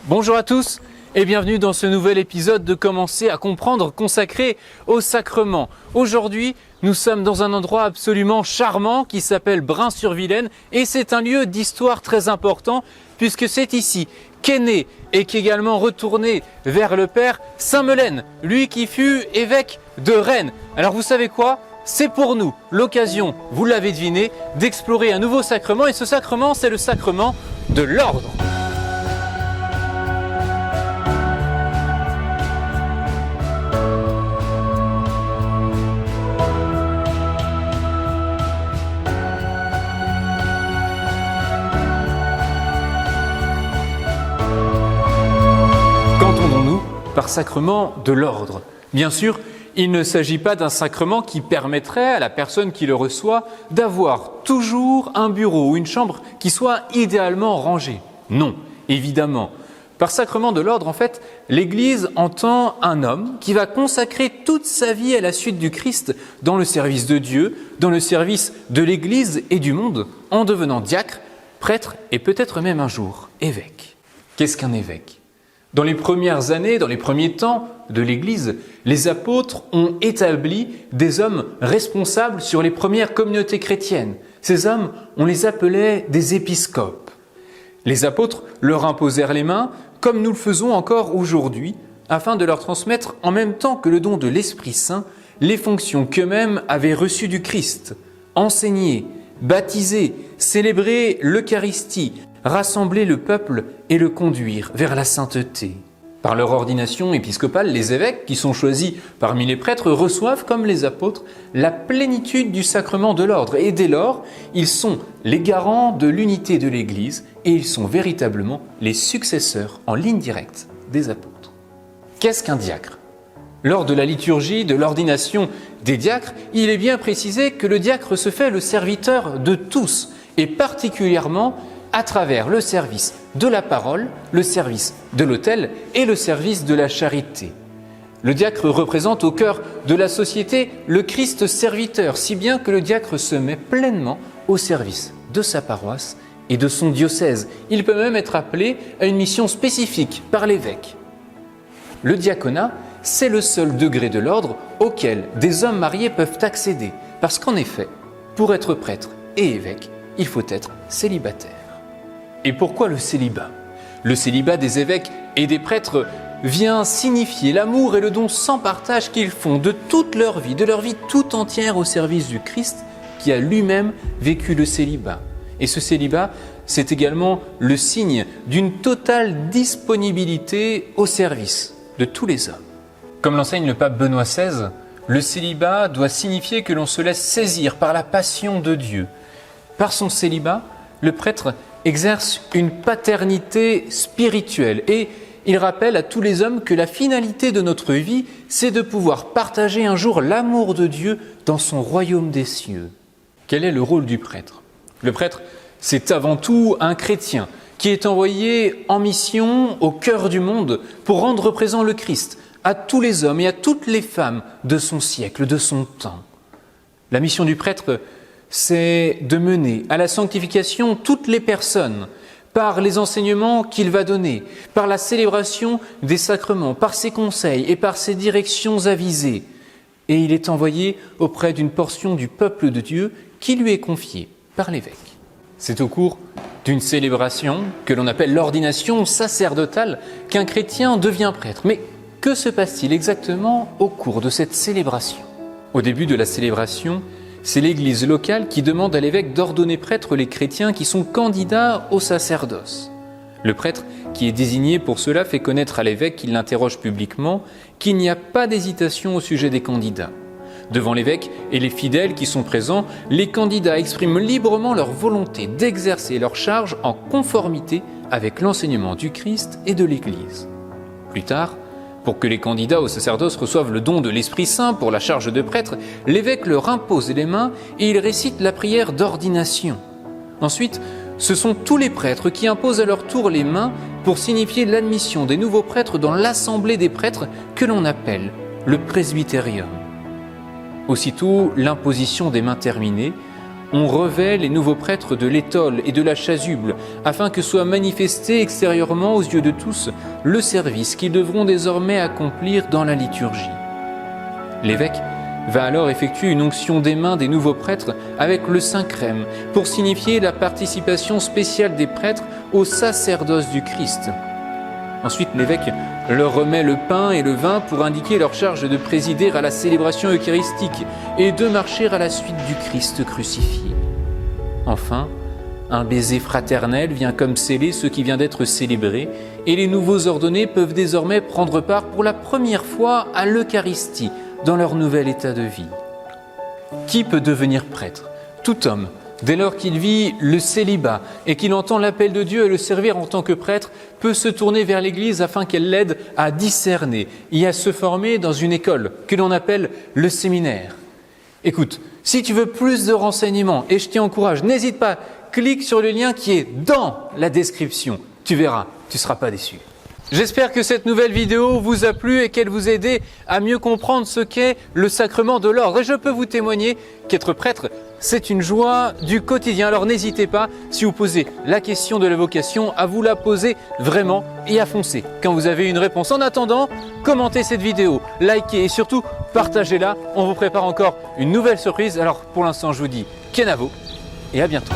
Bonjour à tous et bienvenue dans ce nouvel épisode de Commencer à comprendre consacré au sacrement. Aujourd'hui, nous sommes dans un endroit absolument charmant qui s'appelle Brain-sur-Vilaine et c'est un lieu d'histoire très important puisque c'est ici qu'est né et qu'également retourné vers le Père Saint-Melaine, lui qui fut évêque de Rennes. Alors vous savez quoi ? C'est pour nous l'occasion, vous l'avez deviné, d'explorer un nouveau sacrement et ce sacrement, c'est le sacrement de l'ordre. Qu'entendons-nous par sacrement de l'ordre ? Bien sûr, il ne s'agit pas d'un sacrement qui permettrait à la personne qui le reçoit d'avoir toujours un bureau ou une chambre qui soit idéalement rangée. Non, évidemment. Par sacrement de l'ordre, en fait, l'Église entend un homme qui va consacrer toute sa vie à la suite du Christ dans le service de Dieu, dans le service de l'Église et du monde, en devenant diacre, prêtre et peut-être même un jour évêque. Qu'est-ce qu'un évêque ? Dans les premières années, dans les premiers temps de l'Église, les apôtres ont établi des hommes responsables sur les premières communautés chrétiennes. Ces hommes, on les appelait des épiscopes. Les apôtres leur imposèrent les mains, comme nous le faisons encore aujourd'hui, afin de leur transmettre en même temps que le don de l'Esprit Saint, les fonctions qu'eux-mêmes avaient reçues du Christ. Enseigner, baptiser, célébrer l'Eucharistie, rassembler le peuple et le conduire vers la sainteté. Par leur ordination épiscopale, les évêques, qui sont choisis parmi les prêtres, reçoivent, comme les apôtres, la plénitude du sacrement de l'ordre. Et dès lors, ils sont les garants de l'unité de l'Église et ils sont véritablement les successeurs en ligne directe des apôtres. Qu'est-ce qu'un diacre ? Lors de la liturgie de l'ordination des diacres, il est bien précisé que le diacre se fait le serviteur de tous et particulièrement à travers le service de la parole, le service de l'autel et le service de la charité. Le diacre représente au cœur de la société le Christ serviteur, si bien que le diacre se met pleinement au service de sa paroisse et de son diocèse. Il peut même être appelé à une mission spécifique par l'évêque. Le diaconat, c'est le seul degré de l'ordre auquel des hommes mariés peuvent accéder, parce qu'en effet, pour être prêtre et évêque, il faut être célibataire. Et pourquoi le célibat ? Le célibat des évêques et des prêtres vient signifier l'amour et le don sans partage qu'ils font de toute leur vie, de leur vie tout entière au service du Christ qui a lui-même vécu le célibat. Et ce célibat, c'est également le signe d'une totale disponibilité au service de tous les hommes. Comme l'enseigne le pape Benoît XVI, le célibat doit signifier que l'on se laisse saisir par la passion de Dieu. Par son célibat, le prêtre exerce une paternité spirituelle et il rappelle à tous les hommes que la finalité de notre vie, c'est de pouvoir partager un jour l'amour de Dieu dans son royaume des cieux. Quel est le rôle du prêtre ? Le prêtre, c'est avant tout un chrétien qui est envoyé en mission au cœur du monde pour rendre présent le Christ à tous les hommes et à toutes les femmes de son siècle, de son temps. La mission du prêtre, c'est de mener à la sanctification toutes les personnes par les enseignements qu'il va donner, par la célébration des sacrements, par ses conseils et par ses directions avisées. Et il est envoyé auprès d'une portion du peuple de Dieu qui lui est confiée par l'évêque. C'est au cours d'une célébration que l'on appelle l'ordination sacerdotale qu'un chrétien devient prêtre. Mais que se passe-t-il exactement au cours de cette célébration ? Au début de la célébration, c'est l'Église locale qui demande à l'évêque d'ordonner prêtre les chrétiens qui sont candidats au sacerdoce. Le prêtre qui est désigné pour cela fait connaître à l'évêque qu'il l'interroge publiquement, qu'il n'y a pas d'hésitation au sujet des candidats. Devant l'évêque et les fidèles qui sont présents, les candidats expriment librement leur volonté d'exercer leur charge en conformité avec l'enseignement du Christ et de l'Église. Plus tard, pour que les candidats au sacerdoce reçoivent le don de l'Esprit Saint pour la charge de prêtre, l'évêque leur impose les mains et il récite la prière d'ordination. Ensuite, ce sont tous les prêtres qui imposent à leur tour les mains pour signifier l'admission des nouveaux prêtres dans l'assemblée des prêtres que l'on appelle le presbytérium. Aussitôt l'imposition des mains terminée, on revêt les nouveaux prêtres de l'étole et de la chasuble, afin que soit manifesté extérieurement aux yeux de tous le service qu'ils devront désormais accomplir dans la liturgie. L'évêque va alors effectuer une onction des mains des nouveaux prêtres avec le Saint-Crème pour signifier la participation spéciale des prêtres au sacerdoce du Christ. Ensuite, l'évêque leur remet le pain et le vin pour indiquer leur charge de présider à la célébration eucharistique et de marcher à la suite du Christ crucifié. Enfin, un baiser fraternel vient comme sceller ce qui vient d'être célébré et les nouveaux ordonnés peuvent désormais prendre part pour la première fois à l'Eucharistie dans leur nouvel état de vie. Qui peut devenir prêtre? Tout homme, dès lors qu'il vit le célibat et qu'il entend l'appel de Dieu à le servir en tant que prêtre, peut se tourner vers l'Église afin qu'elle l'aide à discerner et à se former dans une école que l'on appelle le séminaire. Écoute, si tu veux plus de renseignements, et je t'y encourage, n'hésite pas, clique sur le lien qui est dans la description. Tu verras, tu ne seras pas déçu. J'espère que cette nouvelle vidéo vous a plu et qu'elle vous a aidé à mieux comprendre ce qu'est le sacrement de l'ordre. Et je peux vous témoigner qu'être prêtre, c'est une joie du quotidien. Alors n'hésitez pas, si vous posez la question de la vocation, à vous la poser vraiment et à foncer quand vous avez une réponse. En attendant, commentez cette vidéo, likez et surtout partagez-la. On vous prépare encore une nouvelle surprise. Alors pour l'instant, je vous dis kenavo et à bientôt.